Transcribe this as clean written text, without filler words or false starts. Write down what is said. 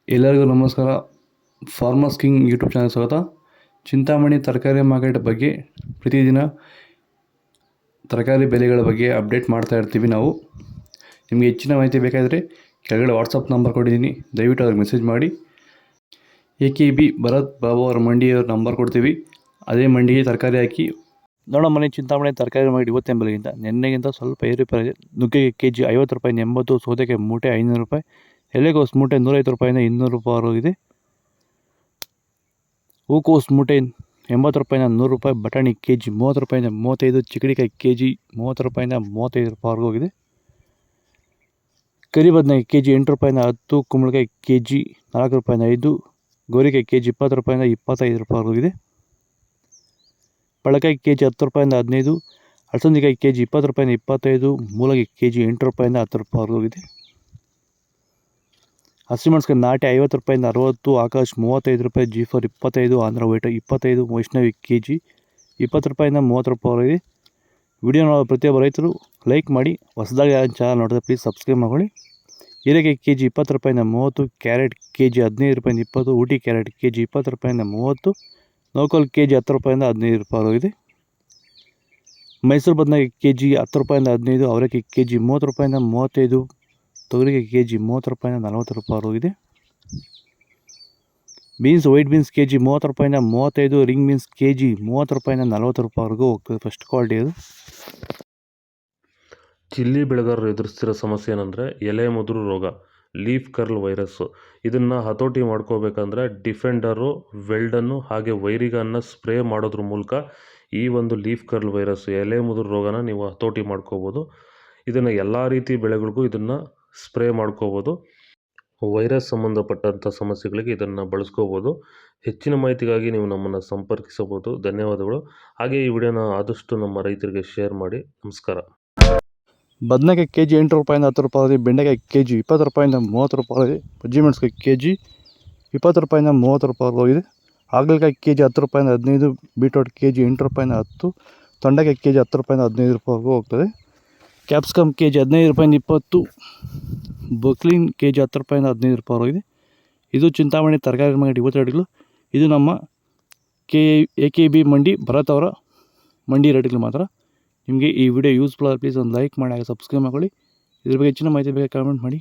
ಎಲ್ಲರಿಗೂ ನಮಸ್ಕಾರ. Farmers king YouTube channel ಸ್ವಾಗತ. ಚಿಂತಾಮಣಿ ತರಕಾರಿ ಮಾರ್ಕೆಟ್ ಬಗ್ಗೆ ಪ್ರತಿದಿನ ತರಕಾರಿ ಬೆಲೆಗಳ ಬಗ್ಗೆ ಅಪ್ಡೇಟ್ ಮಾಡ್ತಾ ಇರ್ತೀವಿ ನಾವು. ನಿಮಗೆ ಹೆಚ್ಚಿನ ಮಾಹಿತಿ ಬೇಕಾದರೆ ಕೆಳಗಡೆ ವಾಟ್ಸಪ್ ನಂಬರ್ ಕೊಟ್ಟಿದ್ದೀನಿ, ದಯವಿಟ್ಟು ಅವ್ರಿಗೆ ಮೆಸೇಜ್ ಮಾಡಿ. AKB ಭರತ್ ಬಾಬು ಅವರ ಮಂಡಿಯವ್ರ ನಂಬರ್ ಕೊಡ್ತೀವಿ, ಅದೇ ಮಂಡಿಗೆ ತರಕಾರಿ ಹಾಕಿ. ನೋಡಮ್ಮನೆ ಚಿಂತಾಮಣಿ ತರಕಾರಿ ಮಾರ್ಕೆಟ್ ಇವತ್ತಿನ ಬೆಲೆಗಿಂತ ನಿನ್ನೆಗಿಂತ ಸ್ವಲ್ಪ ಏರುಪೇರಾಗಿದೆ. ನುಗ್ಗೆಗೆ ಕೆಜಿ 50 ರೂಪಾಯಿಂದ 80, ಸೌತೆಕಾಯಿ ಮೂಟೆ 500 ರೂಪಾಯಿ, ಎಲೆಕೋಸು ಮೂಟೆ 150 ರೂಪಾಯಿಂದ 200 ರೂಪಾಯಿ ಹೋಗಿದೆ. ಹೂಕೋಸು ಮೂಟೆ 80 ರೂಪಾಯಿಂದ 100 ರೂಪಾಯಿ, ಬಟಾಣಿ ಕೆಜಿ 30 ರೂಪಾಯಿಂದ 35, ಚಿಕ್ಕಡಿಕಾಯಿ ಕೆಜಿ 30 ರೂಪಾಯಿಂದ 35 ರೂಪಾಯಿ ಹೋಗಿದೆ. ಕರಿ ಬದನೆಕಾಯಿ ಕೆಜಿ 8 ರೂಪಾಯಿಂದ 10, ಕುಂಬಳಕಾಯಿ ಕೆಜಿ 4 ರೂಪಾಯಿಂದ 5, ಗೋರಿಕಾಯಿ ಕೆಜಿ 20 ರೂಪಾಯಿಂದ 25 ರೂಪಾಯಿ ಹೋಗಿದೆ. ಬಳಕಾಯಿ ಕೆಜಿ 10 ರೂಪಾಯಿಂದ 15, ಅಲಸಂದಿಕಾಯಿ ಕೆಜಿ 20 ರೂಪಾಯಿಂದ 25, ಮೂಲಂಗಿ ಕೆಜಿ 8 ರೂಪಾಯಿಂದ 10 ರೂಪಾಯಿ ಹೋಗಿದೆ. ಹಸಿಮೆಣಸಿನಕಾಯಿ ನಾಟಿ 50 ರೂಪಾಯಿಂದ 60, ಆಕಾಶ್ 35 ರೂಪಾಯಿ, G4 25, Andhra white 25, Vaishnavi KG 20 ರೂಪಾಯಿಂದ 30 ರೂಪಾಯಿ ಹೋಗಿದೆ. ವಿಡಿಯೋ ನೋಡೋ ಪ್ರತಿಯೊಬ್ಬ ರೈತರು ಲೈಕ್ ಮಾಡಿ, ಹೊಸದಾಗಿ ಯಾರು ಚಾನಲ್ ನೋಡಿದ್ರೆ ಪ್ಲೀಸ್ ಸಬ್ಸ್ಕ್ರೈಬ್ ಮಾಡ್ಕೊಳ್ಳಿ. ಹೀರೆಕಾಯಿ ಕೆಜಿ 20 ರೂಪಾಯಿಂದ 30, ಕ್ಯಾರೆಟ್ ಕೆಜಿ 15 ರೂಪಾಯಿಂದ 20, ಊಟಿ ಕ್ಯಾರೆಟ್ ಕೆಜಿ 20 ರೂಪಾಯಿಂದ 30, ನೋಕಲ್ ಕೆಜಿ 10 ರೂಪಾಯಿಂದ 15 ರೂಪಾಯಿ ಹೋಗಿದೆ. ಮೈಸೂರು ಬದನೆಕಾಯಿ ಕೆಜಿ 10 ರೂಪಾಯಿಂದ 15, ಅವರೆಕಾಯಿ ಕೆಜಿ 30 ರೂಪಾಯಿಂದ 35, ತೊಗರಿಕಾಯಿ ಕೆಜಿ 30 ರೂಪಾಯಿಂದ 40 ರೂಪಾಯಿ ಹೋಗಿದೆ. ಬೀನ್ಸ್ ವೈಟ್ ಬೀನ್ಸ್ ಕೆಜಿ 30 ರೂಪಾಯಿಂದ 35, ರಿಂಗ್ ಬೀನ್ಸ್ ಕೆಜಿ 30 ರೂಪಾಯಿಂದ 40 ರೂಪಾಯಿವರೆಗೂ ಹೋಗ್ತದೆ. ಫಸ್ಟ್ ಕ್ವಾಲಿಟಿ ಅದು. ಚಿಲ್ಲಿ ಬೆಳೆಗಾರರು ಎದುರಿಸ್ತಿರೋ ಸಮಸ್ಯೆ ಏನಂದರೆ ಎಲೆ ಮುದುರು ರೋಗ, ಲೀಫ್ ಕರ್ಲ್ ವೈರಸ್ಸು. ಇದನ್ನು ಹತೋಟಿ ಮಾಡ್ಕೋಬೇಕಂದ್ರೆ ಡಿಫೆಂಡರು, ವೆಲ್ಡನ್ನು ಹಾಗೆ ವೈರಿಗನ್ನ ಸ್ಪ್ರೇ ಮಾಡೋದ್ರ ಮೂಲಕ ಈ ಒಂದು ಲೀಫ್ ಕರ್ಲ್ ವೈರಸ್ಸು, ಎಲೆ ಮುದುರು ರೋಗನ ನೀವು ಹತೋಟಿ ಮಾಡ್ಕೋಬೋದು. ಇದನ್ನು ಎಲ್ಲ ರೀತಿ ಬೆಳೆಗಳಿಗೂ ಇದನ್ನು ಸ್ಪ್ರೇ ಮಾಡ್ಕೋಬೋದು. ವೈರಸ್ ಸಂಬಂಧಪಟ್ಟಂಥ ಸಮಸ್ಯೆಗಳಿಗೆ ಇದನ್ನು ಬಳಸ್ಕೋಬೋದು. ಹೆಚ್ಚಿನ ಮಾಹಿತಿಗಾಗಿ ನೀವು ನಮ್ಮನ್ನು ಸಂಪರ್ಕಿಸಬಹುದು. ಧನ್ಯವಾದಗಳು. ಹಾಗೆ ಈ ವಿಡಿಯೋನ ಆದಷ್ಟು ನಮ್ಮ ರೈತರಿಗೆ ಶೇರ್ ಮಾಡಿ. ನಮಸ್ಕಾರ. ಬದನೆಕಾಯಿ ಕೆಜಿ 8 ರೂಪಾಯಿಂದ 10 ರೂಪಾಯಿ ಹೋಗಿದೆ. ಬೆಂಡೆಕಾಯಿ ಕೆಜಿ 20 ರೂಪಾಯಿಂದ 30 ರೂಪಾಯಿ ಹೋಗಿದೆ. ಬಜ್ಜಿ ಮೆಣಸಿನಕಾಯಿ ಕೆಜಿ 20 ರೂಪಾಯಿಂದ 30 ರೂಪಾಯಿ ಹೋಗಿದೆ. ಹಾಗಲಕಾಯಿ ಕೆಜಿ 10 ರೂಪಾಯಿಂದ 15, ಬೀಟ್ರೋಟ್ ಕೆಜಿ 8 ರೂಪಾಯಿಂದ 10, ತೊಂಡೆಕಾಯಿ ಕೆಜಿ 10 ರೂಪಾಯಿಂದ 15 ರೂಪಾಯಿವರೆಗೂ ಹೋಗ್ತದೆ. ಕ್ಯಾಪ್ಸಿಕಮ್ ಕೆಜಿ 15 ರೂಪಾಯಿಂದ 20, ಬಕ್ಲೀನ್ ಕೆಜಿ 10 ರೂಪಾಯಿಂದ 15 ರೂಪಾಯಿ ಹೋಗಿದೆ. ಇದು ಚಿಂತಾಮಣಿ ತರಕಾರಿ ಮಾರ್ಕೆಟ್ ಇವತ್ತು ರೇಟ್ಗಳು. ಇದು ನಮ್ಮ AKB ಮಂಡಿ ಭರತ್ ಅವರ ಮಂಡಿ ರೇಟ್ಗಳು ಮಾತ್ರ. ನಿಮಗೆ ಈ ವಿಡಿಯೋ ಯೂಸ್ಫುಲ್ ಆಗಿ ಪ್ಲೀಸ್ ಒಂದು ಲೈಕ್ ಮಾಡಿ, ಹಾಗೆ ಸಬ್ಸ್ಕ್ರೈಬ್ ಮಾಡ್ಕೊಳ್ಳಿ. ಇದ್ರ ಬಗ್ಗೆ ಹೆಚ್ಚಿನ ಮಾಹಿತಿ ಬೇಕಾಗಿ ಕಾಮೆಂಟ್ ಮಾಡಿ.